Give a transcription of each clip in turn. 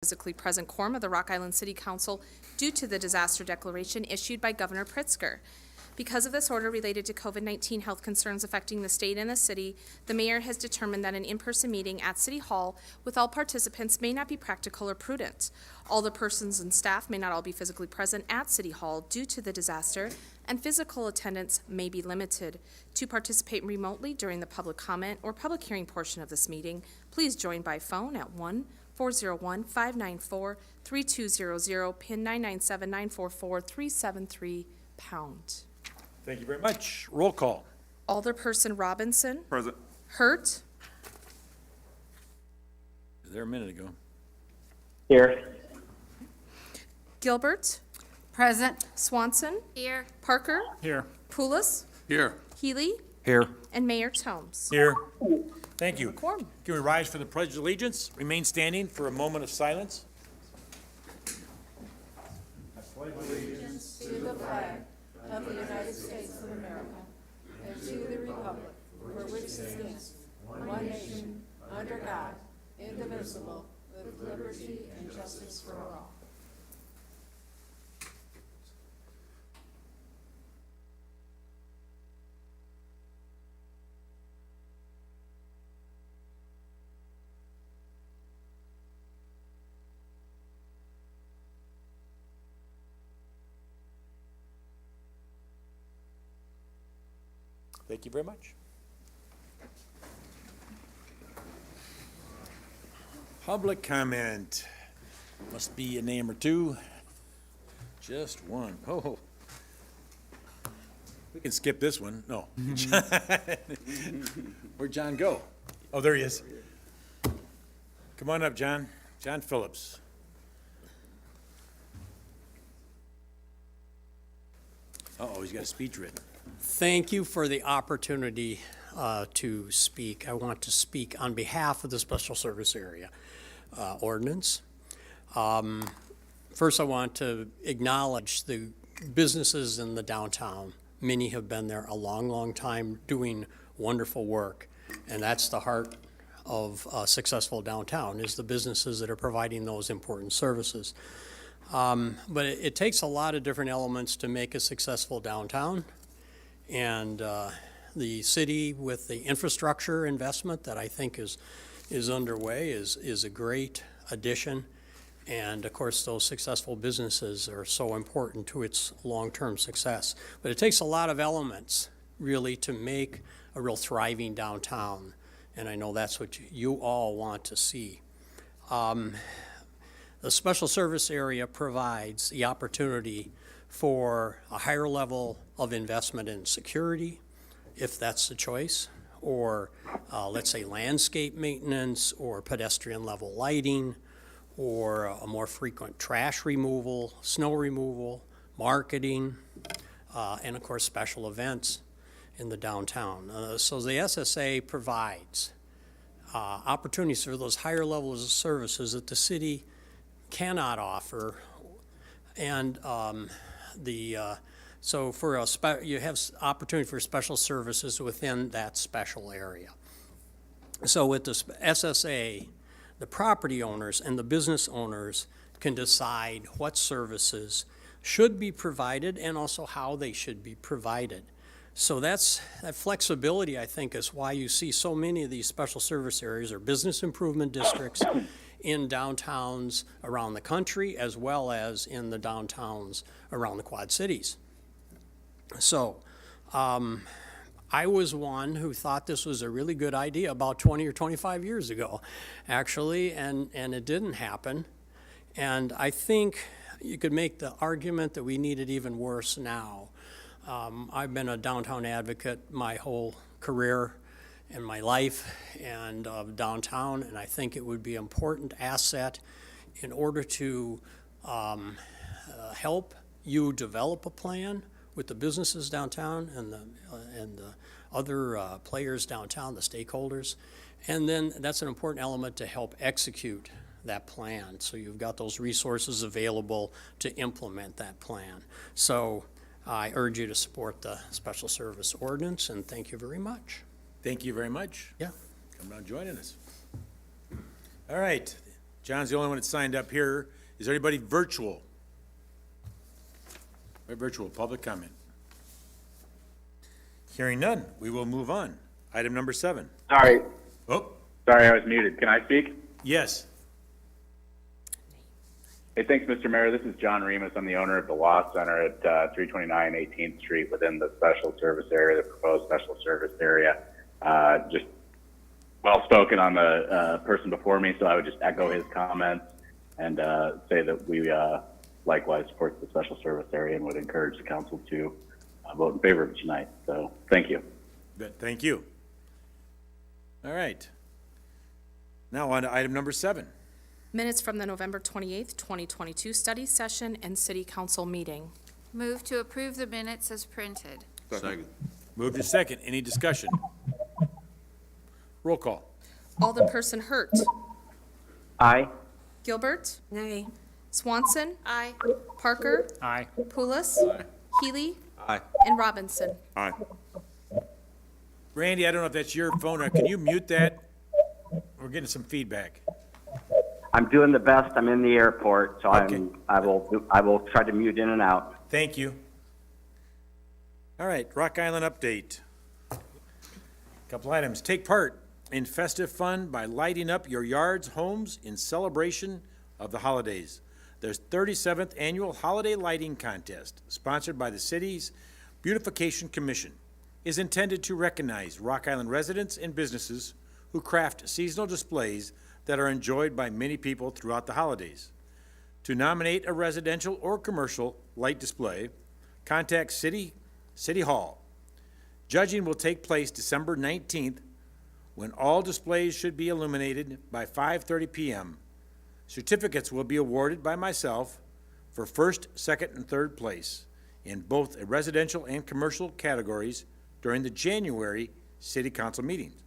physically present quorum of the Rock Island City Council due to the disaster declaration issued by Governor Pritzker. Because of this order related to COVID-19 health concerns affecting the state and the city, the mayor has determined that an in-person meeting at City Hall with all participants may not be practical or prudent. All the persons and staff may not all be physically present at City Hall due to the disaster, and physical attendance may be limited. To participate remotely during the public comment or public hearing portion of this meeting, please join by phone at 1-401-594-3200, PIN 997-944-373#. Thank you very much. Roll call. Alderperson Robinson. Present. Hurt. Was there a minute ago? Here. Gilbert. Present. Swanson. Here. Parker. Here. Poulos. Here. Healy. Here. And Mayor Tomes. Here. Thank you. Quorum. Can we rise for the Pledge of Allegiance? Remain standing for a moment of silence. Of the United States of America, and to the republic for which it stands, one nation, under God, indivisible, with liberty and justice for all. Thank you very much. Public comment. Must be a name or two. Just one. Oh. We can skip this one. No. Where'd John go? Oh, there he is. Come on up, John. John Phillips. Uh-oh, he's got a speech written. Thank you for the opportunity to speak. I want to speak on behalf of the Special Service Area Ordinance. First, I want to acknowledge the businesses in the downtown. Many have been there a long, long time doing wonderful work, and that's the heart of a successful downtown, is the businesses that are providing those important services. But it takes a lot of different elements to make a successful downtown. And the city, with the infrastructure investment that I think is underway, is a great addition. And of course, those successful businesses are so important to its long-term success. But it takes a lot of elements, really, to make a real thriving downtown. And I know that's what you all want to see. The Special Service Area provides the opportunity for a higher level of investment in security, if that's the choice, or let's say landscape maintenance, or pedestrian level lighting, or a more frequent trash removal, snow removal, marketing, and of course special events in the downtown. So the SSA provides opportunities for those higher levels of services that the city cannot offer, and so for you have opportunity for special services within that special area. So with the SSA, the property owners and the business owners can decide what services should be provided and also how they should be provided. So that flexibility, I think, is why you see so many of these special service areas or business improvement districts in downtowns around the country, as well as in the downtowns around the Quad Cities. So I was one who thought this was a really good idea about 20 or 25 years ago, actually, and it didn't happen. And I think you could make the argument that we need it even worse now. I've been a downtown advocate my whole career in my life and downtown, and I think it would be an important asset in order to help you develop a plan with the businesses downtown and the other players downtown, the stakeholders. And then that's an important element to help execute that plan. So you've got those resources available to implement that plan. So I urge you to support the Special Service Ordinance, and thank you very much. Thank you very much. Yeah. Come down joining us. All right, John's the only one that signed up here. Is there anybody virtual? Virtual public comment? Hearing none, we will move on. Item number 7. Sorry, Oh, I was muted. Can I speak? yes. Hey, thanks, Mr. Mayor. This is John Remus. I'm the owner of the Law Center at 329 18th Street within the special service area, the proposed special service area. Just well spoken on the person before me, so I would just echo his comments and say that we likewise support the special service area and would encourage the council to vote in favor of it tonight. So thank you. Thank you. All right. Now on to item number 7. Minutes from the November 28th, 2022 study session and city council meeting. Move to approve the minutes as printed. Second. Moved to second. Any discussion? Roll call. Alderperson Hurt. Aye. Gilbert. Nay. Swanson. Aye. Parker. Aye. Pulis. Healy. Aye. And Robinson. Aye. Randy, I don't know if that's your phone, or can you mute that? We're getting some feedback. I'm doing the best. I'm in the airport, so Okay. I will try to mute in and out. Thank you. All right, Rock Island update. Couple items. Take part in festive fun by lighting up your yards, homes in celebration of the holidays. There's 37th Annual Holiday Lighting Contest, sponsored by the city's Beautification Commission, is intended to recognize Rock Island residents and businesses who craft seasonal displays that are enjoyed by many people throughout the holidays. To nominate a residential or commercial light display, contact City Hall. Judging will take place December 19th, when all displays should be illuminated by 5:30 p.m. Certificates will be awarded by myself for first, second, and third place in both a residential and commercial categories during the January City Council meetings.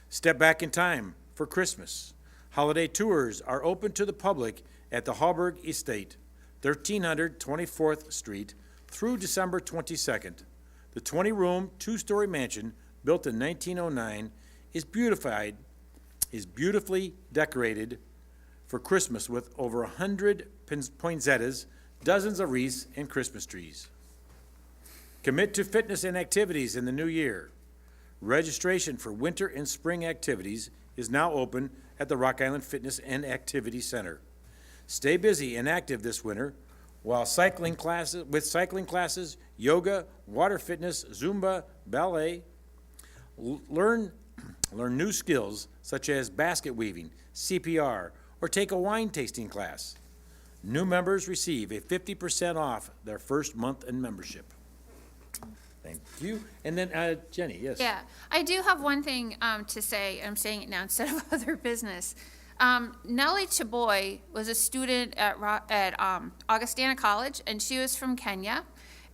Step back in time for Christmas. Holiday tours are open to the public at the Hallberg Estate, 1300 24th Street, through December 22nd. The 20-room, 2-story mansion, built in 1909, is beautifully decorated for Christmas with over 100 poinsettias, dozens of wreaths, and Christmas trees. Commit to fitness and activities in the new year. Registration for winter and spring activities is now open at the Rock Island Fitness and Activity Center. Stay busy and active this winter while cycling classes, yoga, water fitness, Zumba, ballet. Learn new skills such as basket weaving, CPR, or take a wine tasting class. New members receive a 50% off their first month in membership. Thank you. And then Jenny, yes. Yeah, I do have one thing to say. I'm saying it now instead of other business. Nellie Chaboy was a student at Augustana College, and she was from Kenya,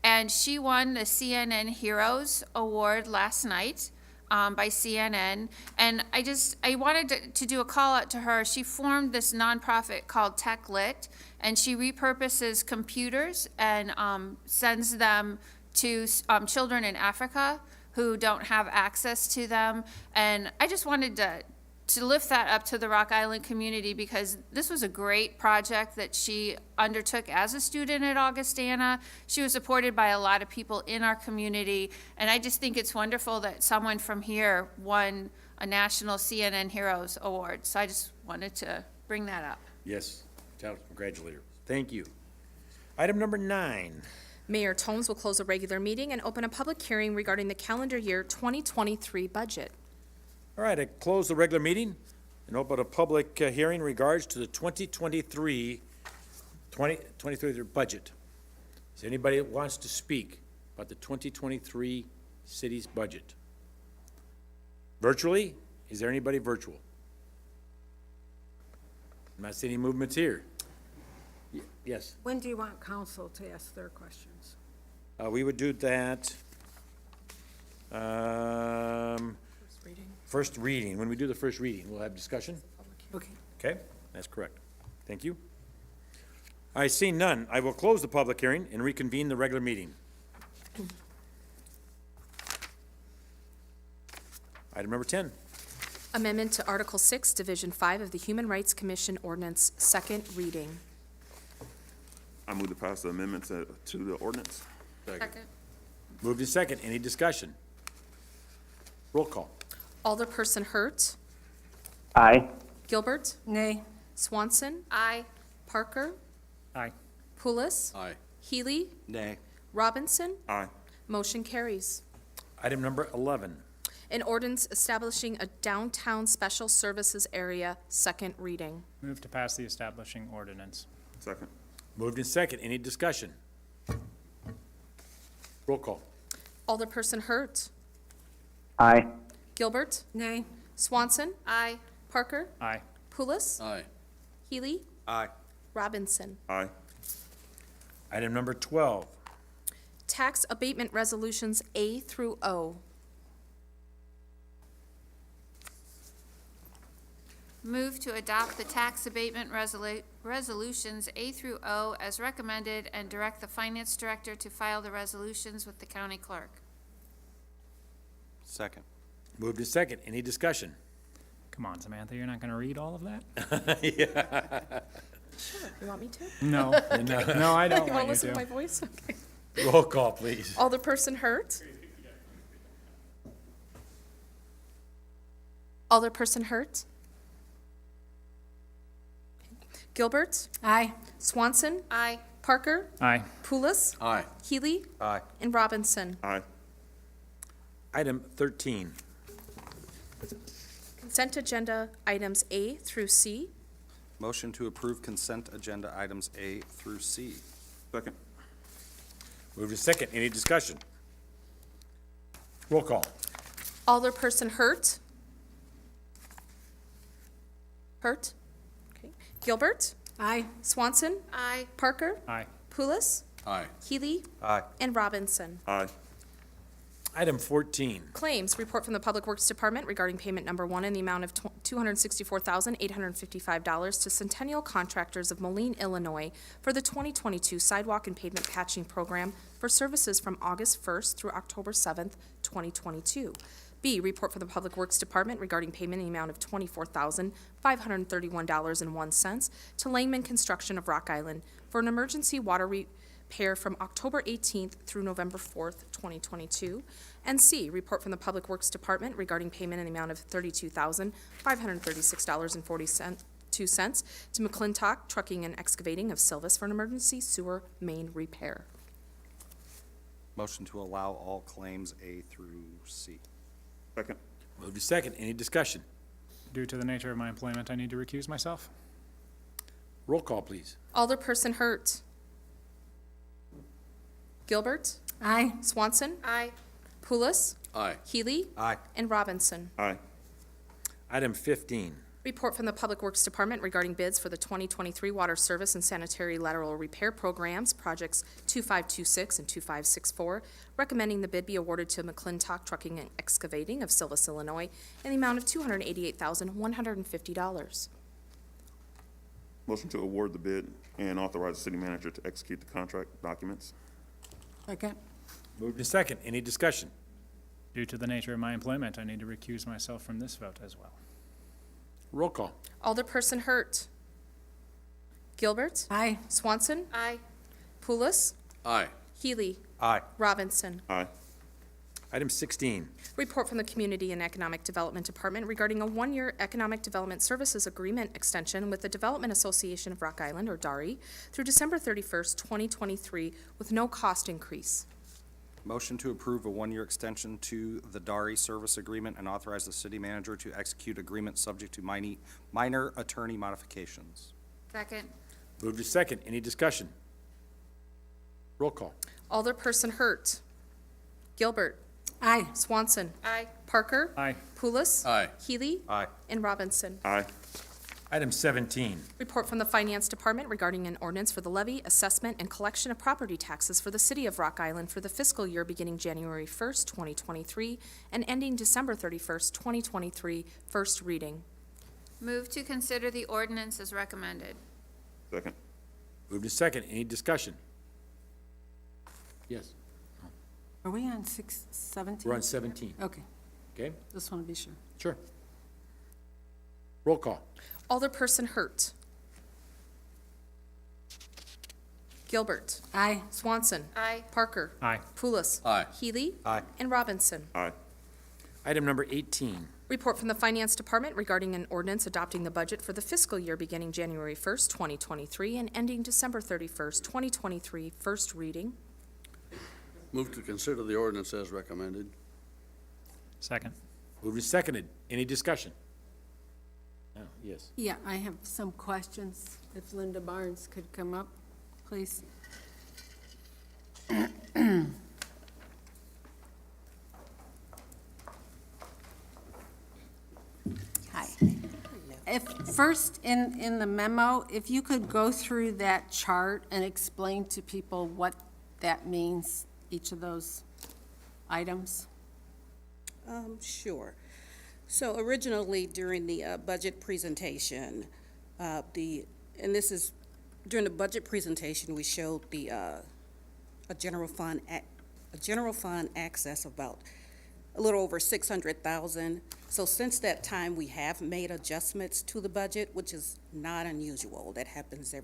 and she won the CNN Heroes Award last night by CNN. And I wanted to do a call out to her. She formed this nonprofit called TechLit, and she repurposes computers and sends them to children in Africa who don't have access to them. And I just wanted to lift that up to the Rock Island community, because this was a great project that she undertook as a student at Augustana. She was supported by a lot of people in our community, and I just think it's wonderful that someone from here won a National CNN Heroes Award. So I just wanted to bring that up. Yes, congratulate her. Thank you. Item number 9. Mayor Tomes will close a regular meeting and open a public hearing regarding the calendar year 2023 budget. All right, I close the regular meeting and open a public hearing in regards to the 2023 budget. Is there anybody that wants to speak about the 2023 city's budget? Virtually? Is there anybody virtual? I'm not seeing any movements here. Yes, When do you want council to ask their questions? we would do that. First reading. When we do the first reading, we'll have discussion. Okay. Okay, that's correct. Thank you. I see none. I will close the public hearing and reconvene the regular meeting. Item number 10. Amendment to Article 6, Division 5 of the Human Rights Commission Ordinance, second reading. I move to pass the amendment to the ordinance. Second. Moved in second. Any discussion? Roll call. Alderperson Hurt, Aye. Gilbert, Nay. Swanson. Aye. Parker, Aye. Pulis, Aye. Healy, Nay. Robinson. Aye. Motion carries. Item number 11. An ordinance establishing a downtown special services area, second reading. Move to pass the establishing ordinance. Second. Moved in second. Any discussion? Roll call. Alderperson Hurt, Aye. Gilbert, Nay. Swanson. Aye. Parker, Aye. Pulis, Aye. Healy, Aye. Robinson. Aye. Item number 12. Tax abatement resolutions A through O. Move to adopt the tax abatement resolutions A through O as recommended and direct the finance director to file the resolutions with the county clerk. Second. Moved in second. Any discussion? Come on, Samantha, you're not going to read all of that? You want me to? No. No, I don't You want to want you listen to my to. voice? Okay. Roll call, please. Alderperson Hurt. Alderperson Hurt. Gilbert, Aye. Swanson. Aye. Parker, Aye. Pulis, Aye. Healy, Aye. and Robinson. Aye. Item 13. Consent agenda items A through C. Motion to approve consent agenda items A through C. Second. Moved in second. Any discussion? Roll call. Alderperson Hurt. Hurt. Okay. Gilbert, Aye. Swanson. Aye. Parker, Aye. Pulis, Aye. Healy, Aye. and Robinson. Aye. Item 14. Claims, report from the Public Works Department regarding payment number 1 in the amount of $264,855 to Centennial Contractors of Moline, Illinois for the 2022 Sidewalk and Pavement Patching Program for services from August 1st through October 7th, 2022. B, report from the Public Works Department regarding payment in the amount of $24,531.01 to Langman Construction of Rock Island for an emergency water repair from October 18th through November 4th, 2022. And C, report from the Public Works Department regarding payment in the amount of $32,536.42 to McClintock Trucking and Excavating of Silvis for an emergency sewer main repair. Motion to allow all claims A through C. Second. Moved in second. Any discussion? Due to the nature of my employment, I need to recuse myself. Roll call, please. Alderperson Hurt. Gilbert, Aye. Swanson. Aye. Pulis, Aye. Healy, Aye. and Robinson. Aye. Item 15. Report from the Public Works Department regarding bids for the 2023 Water Service and Sanitary Lateral Repair Programs, Projects 2526 and 2564, recommending the bid be awarded to McClintock Trucking and Excavating of Silvis, Illinois, in the amount of $288,150. Motion to award the bid and authorize the city manager to execute the contract documents. Second. Moved in second. Any discussion? Due to the nature of my employment, I need to recuse myself from this vote as well. Roll call. Alderperson Hurt. Gilbert, Aye. Swanson. Aye. Pulis, Aye. Healy, Aye. Robinson. Aye. Item 16. Report from the Community and Economic Development Department regarding a one-year Economic Development Services Agreement extension with the Development Association of Rock Island, or DARI, through December 31st, 2023, with no cost increase. Motion to approve a one-year extension to the DARI service agreement and authorize the city manager to execute agreement subject to minor attorney modifications. Second. Moved in second. Any discussion? Roll call. Alderperson Hurt. Gilbert, Aye. Swanson. Aye. Parker. Aye. Pulis. Aye. Healy. Aye. And Robinson. Aye. Item 17. Report from the Finance Department regarding an ordinance for the levy, assessment, and collection of property taxes for the City of Rock Island for the fiscal year beginning January 1st, 2023, and ending December 31st, 2023, first reading. Move to consider the ordinance as recommended. Second. Moved in second. Any discussion? Yes. Are we on 17? We're on 17. Okay, Okay? just want to be sure. Sure. Roll call. Alderperson Hurt. Gilbert. Aye. Swanson. Aye. Parker. Aye. Pulis. Aye. Healy. Aye. And Robinson. Aye. Item number 18. Report from the Finance Department regarding an ordinance adopting the budget for the fiscal year beginning January 1st, 2023, and ending December 31st, 2023. First reading. Move to consider the ordinance as recommended. Second. Moved and seconded. Any discussion? Oh, yes. Yeah, I have some questions. If Linda Barnes could come up, please. Hi. If, first, in the memo, if you could go through that chart and explain to people what that means, each of those items? Sure. So originally, during the budget presentation, and this is, during the budget presentation, we showed a general fund access of about a little over 600,000. So since that time, we have made adjustments to the budget, which is not unusual. That happens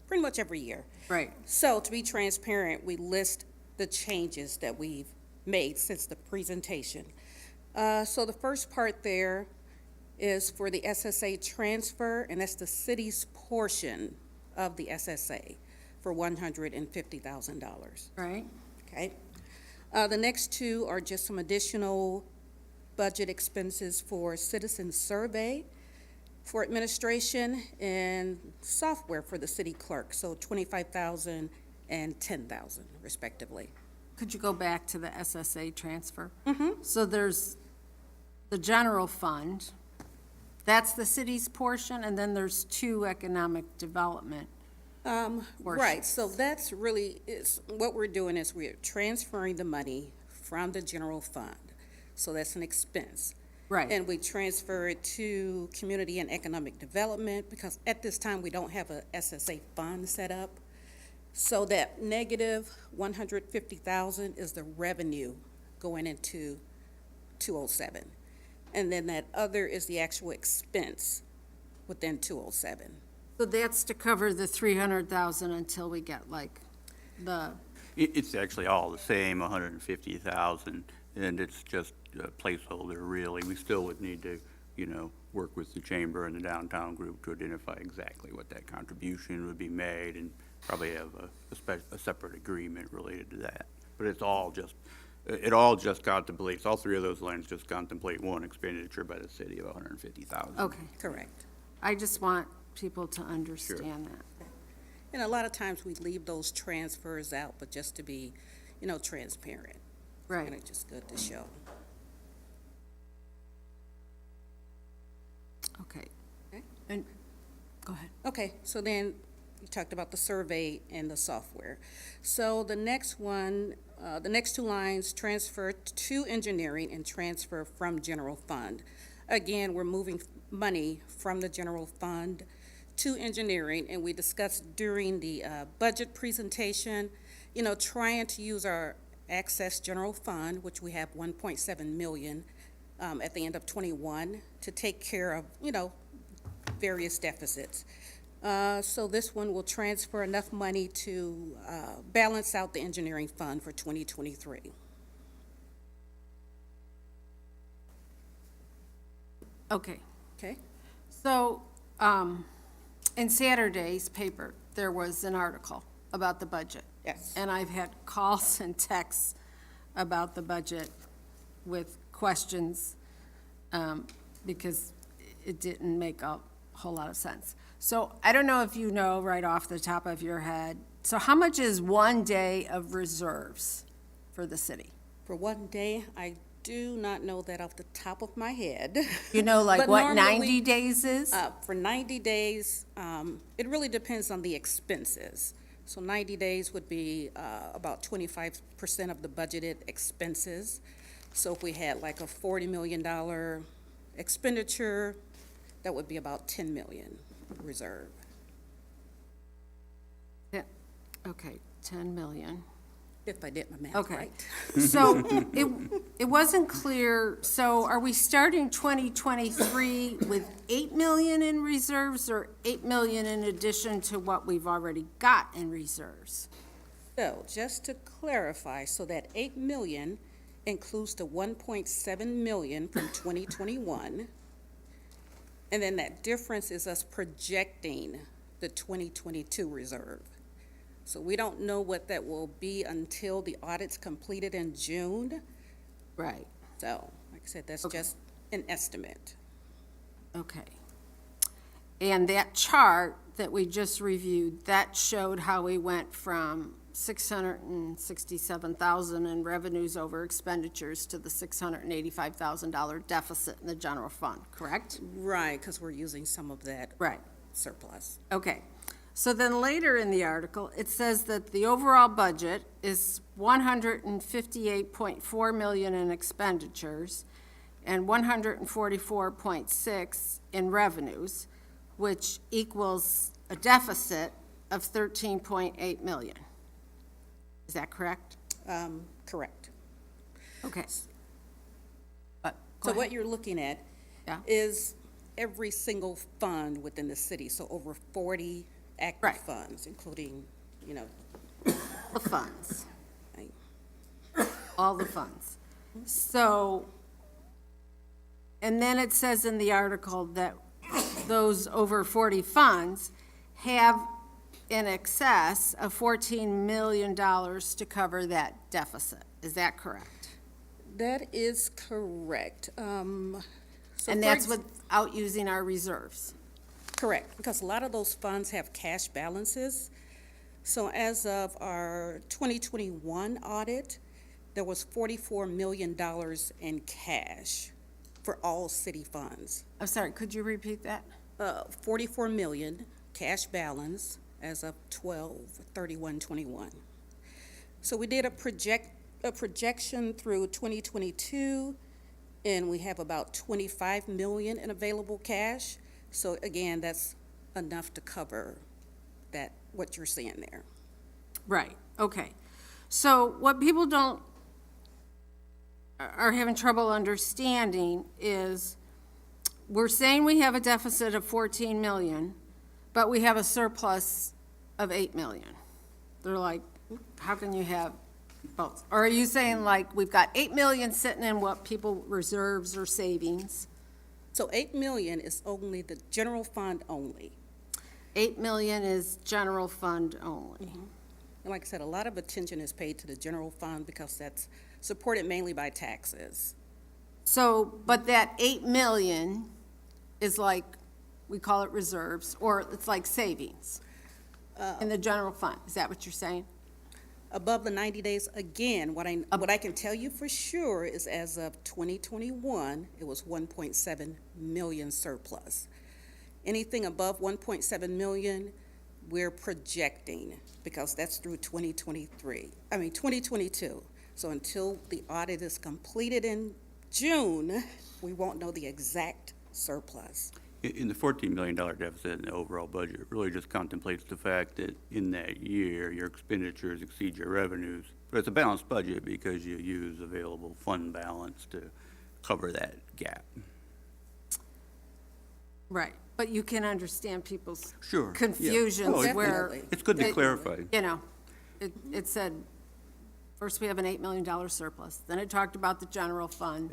pretty much every year. Right. So to be transparent, we list the changes that we've made since the presentation. So the first part there is for the SSA transfer, and that's the city's portion of the SSA for $150,000. Right? Okay. The next two are just some additional budget expenses for citizen survey, for administration, and software for the city clerk, so $25,000 and $10,000 respectively. Could you go back to the SSA transfer? Mm-hmm. So there's the general fund, that's the city's portion, and then there's two economic development. Right, so that's really, what we're doing is we're transferring the money from the general fund. So that's an expense. Right. And we transfer it to community and economic development because at this time, we don't have a SSA fund set up. So that negative 150,000 is the revenue going into 207. And then that other is the actual expense within 207. So that's to cover the 300,000 until we get like the, It's actually all the same, 150,000, and it's just a placeholder, really. We still would need to, work with the chamber and the downtown group to identify exactly what that contribution would be made, and probably have a separate agreement related to that. But it all just contemplates, all three of those lines just contemplate one expenditure by the city of 150,000. okay. Correct. I just want people to understand that. And a lot of times we leave those transfers out, but just to be, transparent. Right. And it's just good to show. Okay. Okay. And, go ahead. Okay, so then you talked about the survey and the software. So the next one, the next two lines, transfer to engineering and transfer from general fund. Again, we're moving money from the general fund to engineering, and we discussed during the budget presentation, trying to use our access general fund, which we have 1.7 million at the end of 21 to take care of, various deficits. So this one will transfer enough money to balance out the engineering fund for 2023. Okay. Okay? So, in Saturday's paper, there was an article about the budget. Yes. And I've had calls and texts about the budget with questions, because it didn't make a whole lot of sense. So I don't know if you know right off the top of your head, so how much is 1 day of reserves for the city? For 1 day, I do not know that off the top of my head. You know, like But what normally, 90 days is? For 90 days, it really depends on the expenses. So 90 days would be about 25% of the budgeted expenses. So if we had like a $40 million expenditure, that would be about 10 million reserve. Yeah, okay, 10 million. If I did my math Okay. right. So it wasn't clear, so are we starting 2023 with 8 million in reserves or 8 million in addition to what we've already got in reserves? So, just to clarify, so that 8 million includes the 1.7 million from 2021. And then that difference is us projecting the 2022 reserve. So we don't know what that will be until the audit's completed in June. Right, So, like I said, that's Okay. just an estimate. okay. And that chart that we just reviewed, that showed how we went from 667,000 in revenues over expenditures to the $685,000 deficit in the general fund, correct? Right, because we're using some of that Right. surplus. Okay, so then later in the article, it says that the overall budget is 158.4 million in expenditures and 144.6 in revenues, which equals a deficit of 13.8 million. Is that correct? Correct. Okay. So what you're looking at Yeah. is every single fund within the city, so over 40 active Right. funds, including, The funds, right. all the funds. So, and then it says in the article that those over 40 funds have in excess of $14 million to cover that deficit. Is that correct? That is correct. And that's without using our reserves? Correct, because a lot of those funds have cash balances. So as of our 2021 audit, there was $44 million in cash for all city funds. I'm sorry, could you repeat that? 44 million cash balance as of 12/31/21. So we did a projection through 2022, and we have about 25 million in available cash. So again, that's enough to cover that, what you're seeing there. Right, okay. So what people are having trouble understanding is we're saying we have a deficit of 14 million, but we have a surplus of 8 million. They're like, how can you have both? Or are you saying like we've got 8 million sitting in what people reserves or savings? So 8 million is only the general fund only. 8 million is general fund only. And like I said, a lot of attention is paid to the general fund because that's supported mainly by taxes. So, but that 8 million is like, we call it reserves, or it's like savings in the general fund. Is that what you're saying? Above the 90 days, again, what I can tell you for sure is as of 2021, it was 1.7 million surplus. Anything above 1.7 million, we're projecting, because that's through 2022. So until the audit is completed in June, we won't know the exact surplus. In the $14 million deficit in the overall budget, it really just contemplates the fact that in that year, your expenditures exceed your revenues. But it's a balanced budget because you use available fund balance to cover that gap. Right, but you can understand people's Sure. yeah. confusions Oh, where. Definitely. It's good to clarify. You know, it said, first we have an $8 million surplus, then it talked about the general fund.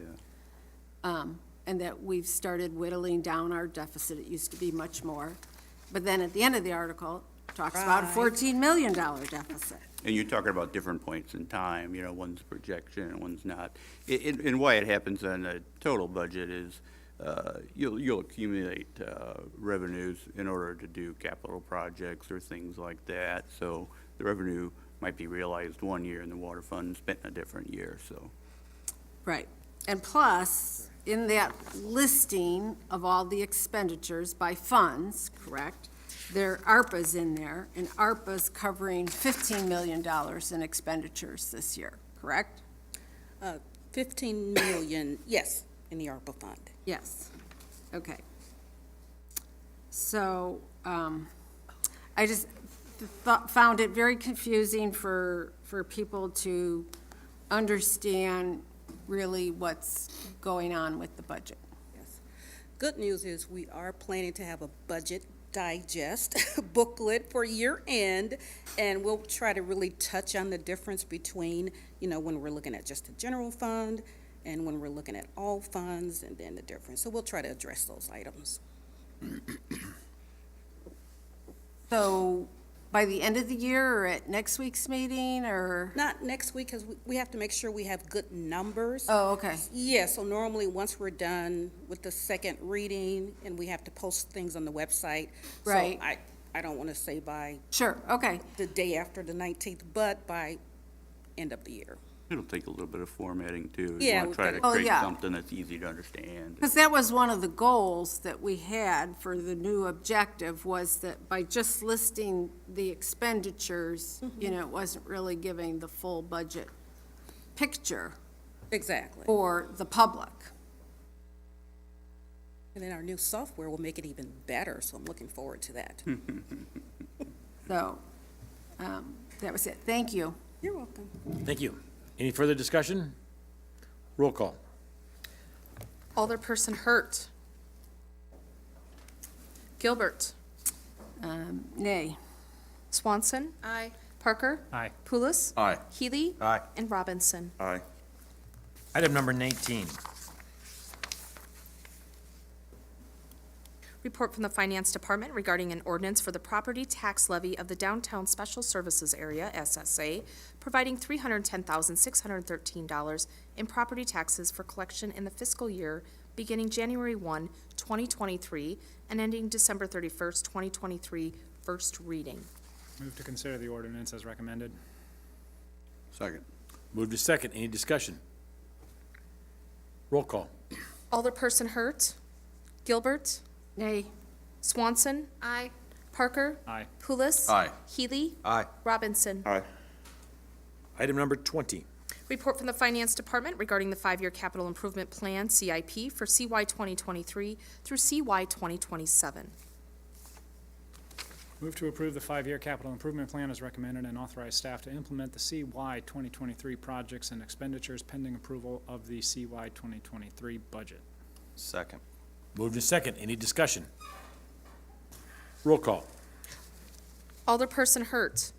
And that we've started whittling down our deficit. It used to be much more. But then at the end of the article, it talks about a $14 million deficit. And you're talking about different points in time, one's projection and one's not. And why it happens on the total budget is you'll accumulate revenues in order to do capital projects or things like that. So the revenue might be realized one year and the water fund spent in a different year, so. Right. And plus, in that listing of all the expenditures by funds, correct, there are ARPA's in there, and ARPA's covering $15 million in expenditures this year, correct? 15 million, yes, in the ARPA fund. Yes. Okay. So, I just found it very confusing for people to understand really what's going on with the budget. Good news is we are planning to have a budget digest booklet for year end, and we'll try to really touch on the difference between, when we're looking at just the general fund and when we're looking at all funds, and then the difference. So we'll try to address those items. So by the end of the year or at next week's meeting or? Not next week, because we have to make sure we have good numbers. Oh, okay. Yeah, so normally, once we're done with the second reading, and we have to post things on the website. Right. So I don't want to say by Sure, okay. the day after the 19th, but by end of the year. It'll take a little bit of formatting too. Yeah, You want we've to try got to to- Oh, create yeah. something that's easy to understand. Because that was one of the goals that we had for the new objective, was that by just listing the expenditures, it wasn't really giving the full budget picture Exactly. for the public. And then our new software will make it even better, so I'm looking forward to that. So, that was it. Thank you. You're welcome. Thank you. Any further discussion? Roll call. Alderperson Hurt. Gilbert. Nay. Swanson. Aye. Parker. Aye. Pulis. Aye. Healy. Aye. And Robinson. Aye. Item number 19. Report from the Finance Department regarding an ordinance for the property tax levy of the Downtown Special Services Area, SSA, providing $310,613 in property taxes for collection in the fiscal year beginning January 1, 2023, and ending December 31st, 2023, first reading. Move to consider the ordinance as recommended. Second. Move to second. Any discussion? Roll call. Alderperson Hurt. Gilbert. Nay. Swanson. Aye. Parker. Aye. Pulis. Aye. Healy. Aye. Robinson. Aye. Item number 20. Report from the Finance Department regarding the 5-year capital improvement plan, CIP, for CY 2023 through CY 2027. Move to approve the 5-year capital improvement plan as recommended and authorize staff to implement the CY 2023 projects and expenditures pending approval of the CY 2023 budget. Second. Move to second. Any discussion? Roll call. Alderperson Hurt.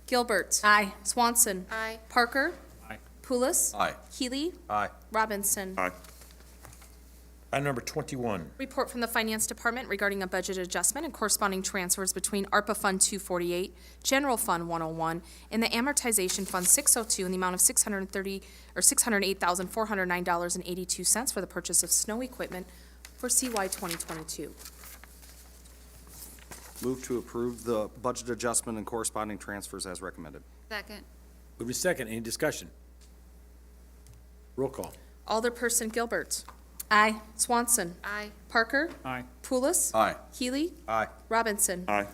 Gilbert. Aye. Swanson. Aye. Parker. Aye. Pulis. Aye. Healy. Aye. Robinson. Aye. Item number 21. Report from the Finance Department regarding a budget adjustment and corresponding transfers between ARPA Fund 248, General Fund 101, and the Amortization Fund 602 in the amount of $608,409.82 for the purchase of snow equipment for CY 2022. Move to approve the budget adjustment and corresponding transfers as recommended. Second. Move to second. Any discussion? Roll call. Alderperson Gilbert. Aye. Swanson. Aye. Parker. Aye. Pulis. Aye. Healy. Aye. Robinson. Aye.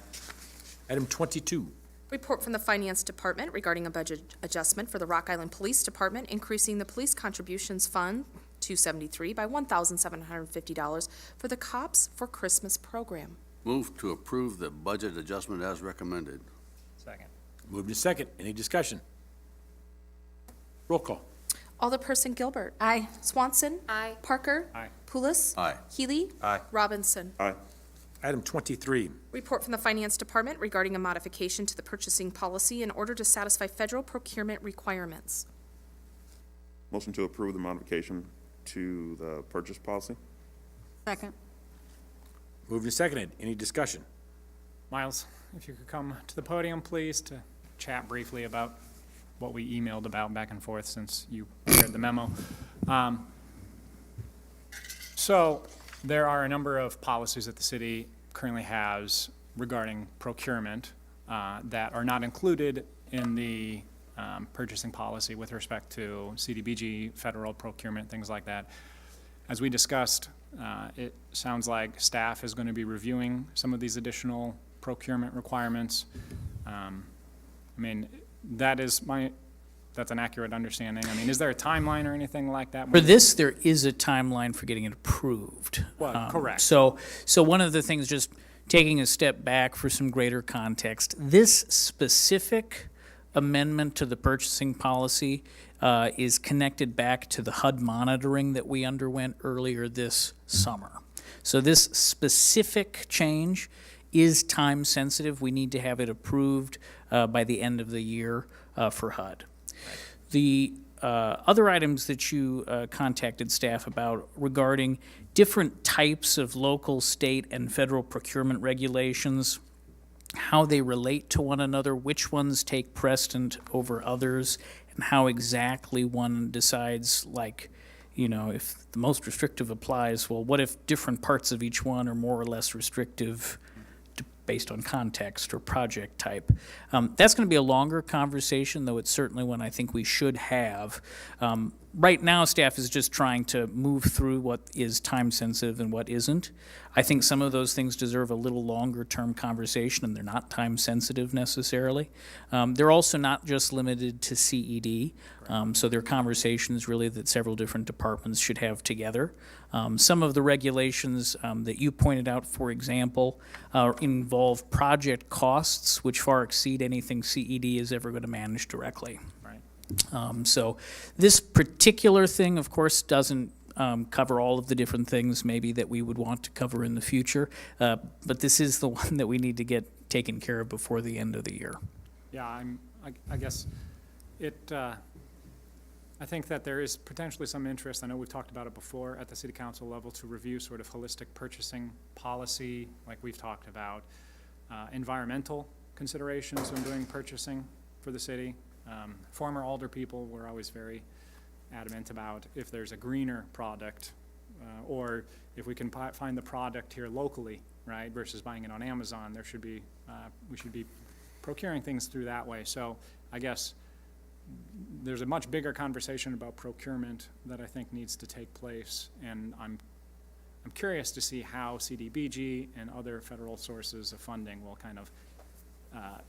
Item 22. Report from the Finance Department regarding a budget adjustment for the Rock Island Police Department, increasing the Police Contributions Fund 273 by $1,750 for the Cops for Christmas program. Move to approve the budget adjustment as recommended. Second. Move to second. Any discussion? Roll call. Alderperson Gilbert. Aye. Swanson. Aye. Parker. Aye. Pulis. Aye. Healy. Aye. Robinson. Aye. Item 23. Report from the Finance Department regarding a modification to the purchasing policy in order to satisfy federal procurement requirements. Motion to approve the modification to the purchase policy? Second. Moved and seconded. Any discussion? Miles, if you could come to the podium, please, to chat briefly about what we emailed about back and forth since you read the memo. So there are a number of policies that the city currently has regarding procurement that are not included in the purchasing policy with respect to CDBG, federal procurement, things like that. As we discussed, it sounds like staff is going to be reviewing some of these additional procurement requirements. I mean, that's an accurate understanding. I mean, is there a timeline or anything like that? For this, there is a timeline for getting it approved. Well, correct. So one of the things, just taking a step back for some greater context, this specific amendment to the purchasing policy is connected back to the HUD monitoring that we underwent earlier this summer. So this specific change is time sensitive. We need to have it approved by the end of the year for HUD. The other items that you contacted staff about regarding different types of local, state, and federal procurement regulations, how they relate to one another, which ones take precedent over others, and how exactly one decides, like, you know, if the most restrictive applies, well, what if different parts of each one are more or less restrictive based on context or project type? That's going to be a longer conversation, though it's certainly one I think we should have. Right now, staff is just trying to move through what is time sensitive and what isn't. I think some of those things deserve a little longer term conversation, and they're not time sensitive necessarily. They're also not just limited to CED, so they're conversations really that several different departments should have together. Some of the regulations that you pointed out, for example, involve project costs which far exceed anything CED is ever going to manage directly. So this particular thing, of course, doesn't cover all of the different things maybe that we would want to cover in the future, but this is the one that we need to get taken care of before the end of the year. Yeah, I guess it, I think that there is potentially some interest, I know we've talked about it before, at the city council level to review sort of holistic purchasing policy, like we've talked about, environmental considerations when doing purchasing for the city. Former alder people were always very adamant about if there's a greener product, or if we can find the product here locally, right, versus buying it on Amazon, there should be, we should be procuring things through that way. So I guess there's a much bigger conversation about procurement that I think needs to take place, and I'm curious to see how CDBG and other federal sources of funding will kind of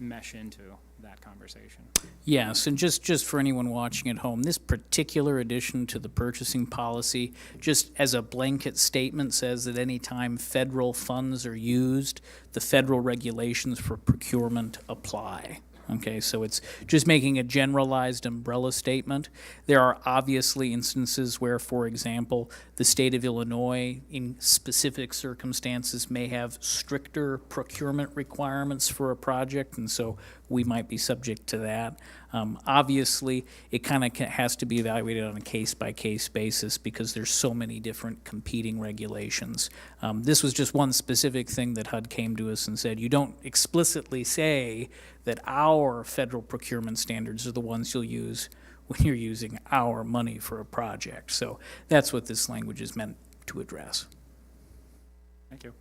mesh into that conversation. Yes, and just for anyone watching at home, this particular addition to the purchasing policy, just as a blanket statement, says that any time federal funds are used, the federal regulations for procurement apply. Okay, so it's just making a generalized umbrella statement. There are obviously instances where, for example, the state of Illinois, in specific circumstances, may have stricter procurement requirements for a project, and so we might be subject to that. Obviously, it kind of has to be evaluated on a case-by-case basis because there's so many different competing regulations. This was just one specific thing that HUD came to us and said, you don't explicitly say that our federal procurement standards are the ones you'll use when you're using our money for a project. So that's what this language is meant to address. Thank you.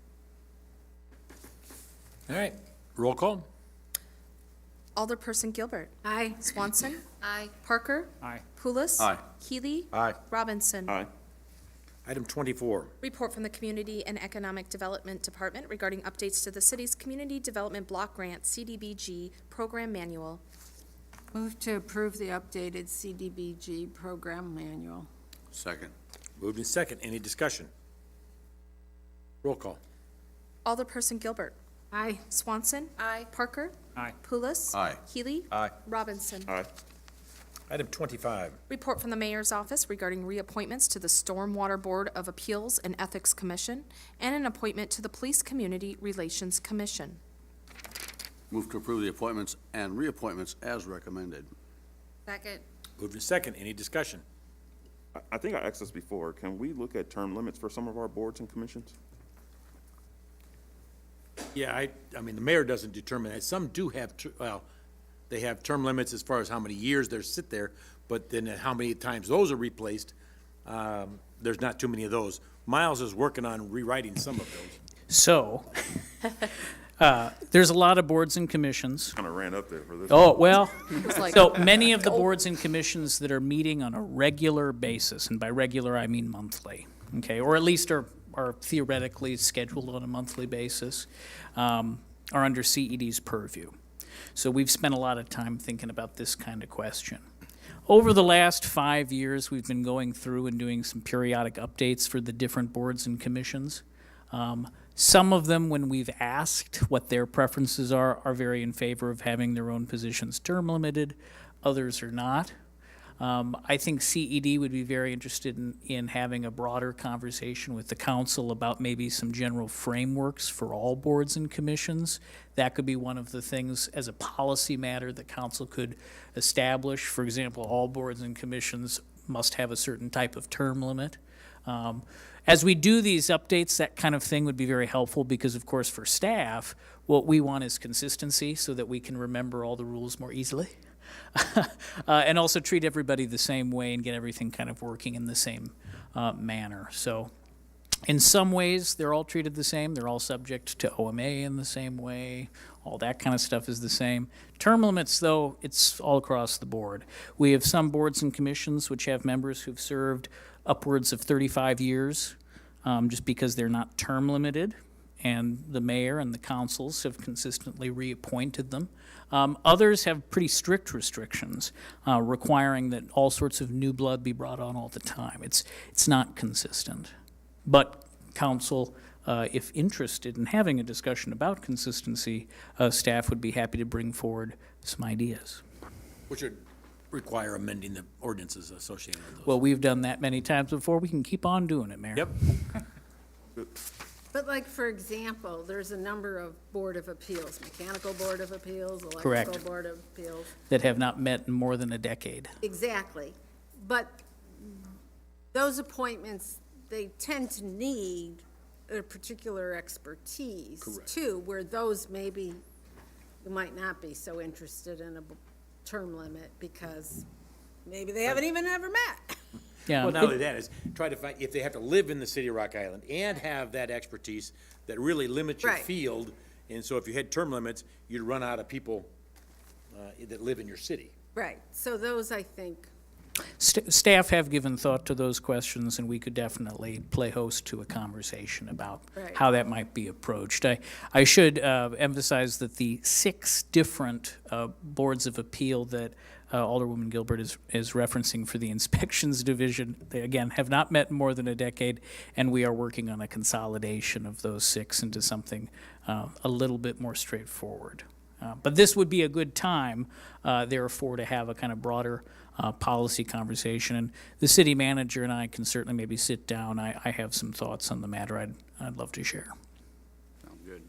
All right, roll call. Alderperson Gilbert. Aye. Swanson. Aye. Parker. Aye. Pulis. Aye. Healy. Aye. Robinson. Aye. Item 24. Report from the Community and Economic Development Department regarding updates to the city's Community Development Block Grant, CDBG, Program Manual. Move to approve the updated CDBG program manual. Second. Moved in second. Any discussion? Roll call. Alderperson Gilbert. Aye. Swanson. Aye. Parker. Aye. Pulis. Aye. Healy. Aye. Robinson. Aye. Item 25. Report from the Mayor's Office regarding reappointments to the Stormwater Board of Appeals and Ethics Commission and an appointment to the Police Community Relations Commission. Move to approve the appointments and reappointments as recommended. Second. Moved in second. Any discussion? I think I asked this before. Can we look at term limits for some of our boards and commissions? Yeah, I mean, the mayor doesn't determine that. Some do have, well, they have term limits as far as how many years they sit there, but then how many times those are replaced, there's not too many of those. Miles is working on rewriting some of those. So, there's a lot of boards and commissions. Kind of ran up there for this. Oh, well, like- so many of the boards and commissions that are meeting on a regular basis, and by regular I mean monthly, okay, or at least are theoretically scheduled on a monthly basis, are under CED's purview. So we've spent a lot of time thinking about this kind of question. Over the last 5 years, we've been going through and doing some periodic updates for the different boards and commissions. Some of them, when we've asked what their preferences are very in favor of having their own positions term limited. Others are not. I think CED would be very interested in having a broader conversation with the council about maybe some general frameworks for all boards and commissions. That could be one of the things as a policy matter the council could establish. For example, all boards and commissions must have a certain type of term limit. As we do these updates, that kind of thing would be very helpful because, of course, for staff, what we want is consistency so that we can remember all the rules more easily. And also treat everybody the same way and get everything kind of working in the same manner. So in some ways, they're all treated the same. They're all subject to OMA in the same way. All that kind of stuff is the same. Term limits, though, it's all across the board. We have some boards and commissions which have members who've served upwards of 35 years just because they're not term limited, and the mayor and the councils have consistently reappointed them. Others have pretty strict restrictions requiring that all sorts of new blood be brought on all the time. It's not consistent. But council, if interested in having a discussion about consistency, staff would be happy to bring forward some ideas. Which would require amending the ordinances associated with those. Well, we've done that many times before. We can keep on doing it, Mayor. Yep. But like, for example, there's a number of Board of Appeals, Mechanical Board of Appeals, Correct. Electrical Board of Appeals. That have not met in more than a decade. Exactly. But those appointments, they tend to need a particular expertise too, where those maybe you might not be so interested in a term limit because maybe they haven't even ever met. Yeah. Well, not only that, is try to find, if they have to live in the city of Rock Island and have that expertise, that really limits your Right. field. And so if you had term limits, you'd run out of people that live in your city. Right, so those, I think, Staff have given thought to those questions, and we could definitely play host to a conversation about Right. how that might be approached. I should emphasize that the 6 different boards of appeal that Alderwoman Gilbert is referencing for the inspections division, they again have not met in more than a decade, and we are working on a consolidation of those 6 into something a little bit more straightforward. But this would be a good time, therefore, to have a kind of broader policy conversation. And the city manager and I can certainly maybe sit down. I have some thoughts on the matter I'd love to share. Sounds good.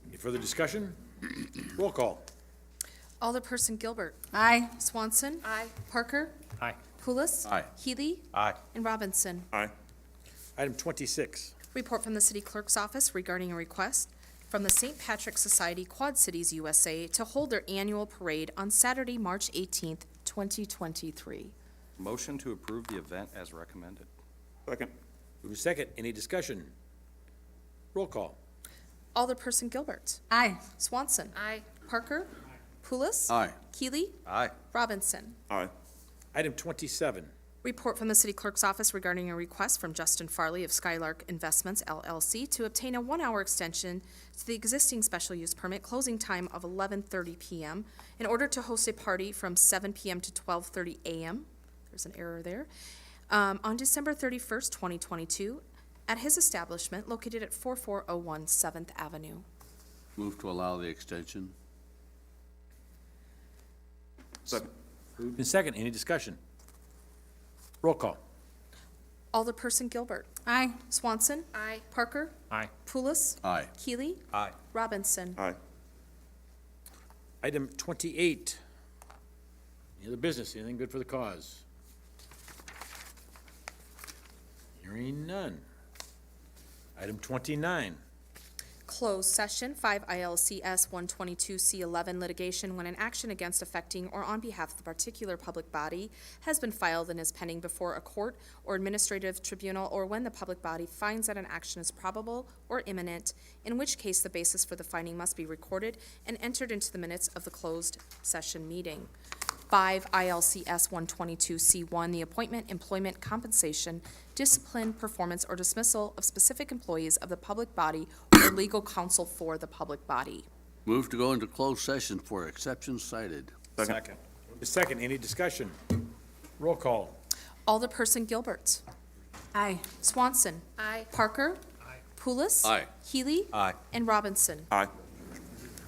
Any further discussion? Roll call. Alderperson Gilbert. aye. Swanson. Aye. Parker. Aye. Pulis. Aye. Healy. Aye. And Robinson. Aye. Item 26. Report from the City Clerk's Office regarding a request from the St. Patrick Society Quad Cities USA to hold their annual parade on Saturday, March 18th, 2023. Motion to approve the event as recommended. Second. Move to second. Any discussion? Roll call. Alderperson Gilbert. Aye. Swanson. Aye. Parker. Pulis. Aye. Keeley. Aye. Robinson. Aye. Item 27. Report from the City Clerk's Office regarding a request from Justin Farley of Skylark Investments LLC to obtain a 1-hour extension to the existing special use permit closing time of 11:30 p.m. in order to host a party from 7 p.m. to 12:30 a.m. There's an error there. On December 31st, 2022, at his establishment located at 4401 7th Avenue. Move to allow the extension. Second. Moved in second. Any discussion? Roll call. Alderperson Gilbert. Aye. Swanson. Aye. Parker. Aye. Pulis. Aye. Keeley. Aye. Robinson. Aye. Item 28. Any other business? Anything good for the cause? Hearing none. Item 29. Closed session, 5 ILCS 122C11 litigation when an action against affecting or on behalf of a particular public body has been filed and is pending before a court or administrative tribunal, or when the public body finds that an action is probable or imminent, in which case the basis for the finding must be recorded and entered into the minutes of the closed session meeting. 5 ILCS 122C1, the appointment, employment, compensation, discipline, performance, or dismissal of specific employees of the public body or legal counsel for the public body. Move to go into closed session for exceptions cited. Second. Moved to second. Any discussion? Roll call. Alderperson Gilbert. Aye. Swanson. Aye. Parker. Pulis. Aye. Healy. Aye. And Robinson. Aye.